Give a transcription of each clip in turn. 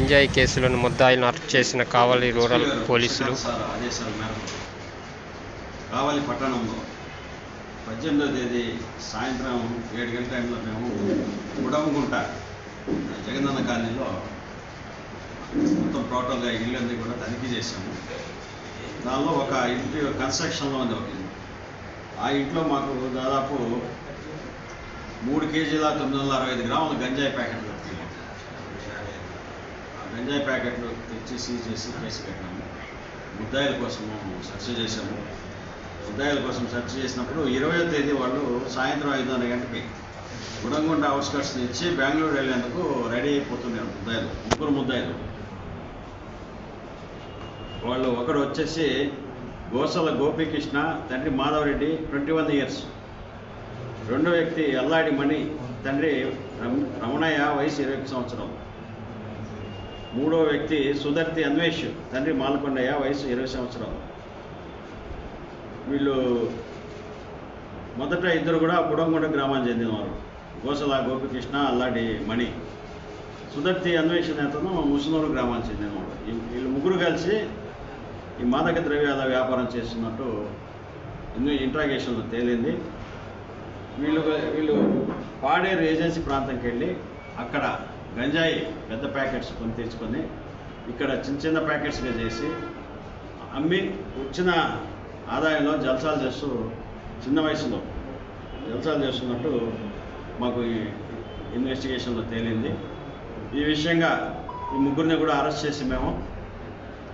గంజాయి కేసులను ముద్దాయిలను అరెస్ట్ చేసిన కావలి రూరల్ పోలీసులు. ఆదేశాల మేరకు కావలి పట్టణంలో 18వ తేదీ సాయంత్రం 7 గంటల టైంలో మేము గుడమగుంట జగనన్న కాలనీలో మొత్తం టోటల్గా ఇల్లు అన్నీ కూడా తనిఖీ చేశాము. దానిలో ఒక ఇంటి కన్స్ట్రక్షన్లో ఉంది ఒక ఇల్లు. ఆ ఇంట్లో మాకు దాదాపు 3 కేజీల 965 గ్రాముల గంజాయి ప్యాకెట్లు దొరికింది. ఆ గంజాయి ప్యాకెట్లు తెచ్చి సీజ్ చేసి కేసు కట్టాము. ముద్దాయిల కోసము సెర్చ్ చేశాము. ముద్దాయిల కోసం సెర్చ్ చేసినప్పుడు 20వ తేదీ వాళ్ళు సాయంత్రం 5:30 గంటకి గుడంగుంట అవుట్స్కట్స్ నుంచి బెంగళూరు వెళ్ళేందుకు రెడీ అయిపోతున్నారు ముద్దాయిలు, 3 ముద్దాయిలు. వాళ్ళు ఒకడు వచ్చేసి గోసల గోపీకృష్ణ, తండ్రి మాధవరెడ్డి, 21 ఇయర్స్. రెండో వ్యక్తి అల్లాడి మణి, తండ్రి రమణయ్య, వయసు 21 సంవత్సరాలు. మూడో వ్యక్తి సుధర్తి అన్వేష్, తండ్రి మాలకొండయ్య, వయసు 20 సంవత్సరాలు. వీళ్ళు మొదట ఇద్దరు కూడా గుడంగుంట గ్రామానికి చెందినవారు, గోసల గోపీకృష్ణ, అల్లాడి మణి. సుధర్తి అన్వేషణ అతను ముసునూరు గ్రామానికి చెందినవాడు. వీళ్ళు ముగ్గురు కలిసి ఈ మాదక ద్రవ్యాల వ్యాపారం చేస్తున్నట్టు ఇంట్రాగేషన్లో తేలింది. వీళ్ళు పాడేరు ఏజెన్సీ ప్రాంతంకి వెళ్ళి అక్కడ గంజాయి పెద్ద ప్యాకెట్స్ కొని తెచ్చుకొని ఇక్కడ చిన్న చిన్న ప్యాకెట్స్గా చేసి అమ్మి వచ్చిన ఆదాయంలో జల్సాలు చేస్తూ చిన్న వయసులో జల్సాలు చేస్తున్నట్టు మాకు ఈ ఇన్వెస్టిగేషన్లో తేలింది. ఈ విషయంగా ఈ ముగ్గురిని కూడా అరెస్ట్ చేసి మేము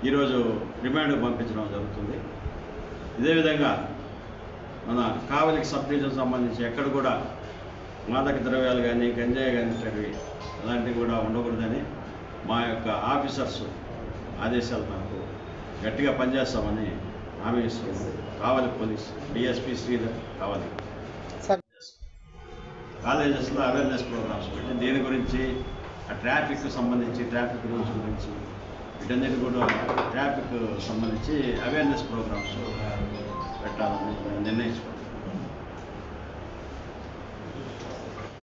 ఈరోజు రిమాండ్కు పంపించడం జరుగుతుంది. ఇదే విధంగా మన కావలికి సబ్ డివిజన్ సంబంధించి ఎక్కడ కూడా మాదక ద్రవ్యాలు కానీ గంజాయి కానీ అలాంటివి కూడా ఉండకూడదని మా యొక్క ఆఫీసర్స్ ఆదేశాల మేరకు గట్టిగా పనిచేస్తామని హామీ ఇస్తున్నాం. కావలి పోలీస్ డిఎస్పీ శ్రీధర్ కావలి. కాలేజెస్లో అవేర్నెస్ ప్రోగ్రామ్స్ పెట్టి దీని గురించి ఆ ట్రాఫిక్ సంబంధించి ట్రాఫిక్ రూల్స్ గురించి వీటన్నిటి కూడా ట్రాఫిక్ సంబంధించి అవేర్నెస్ ప్రోగ్రామ్స్ పెట్టాలని నిర్ణయించుకున్నాం.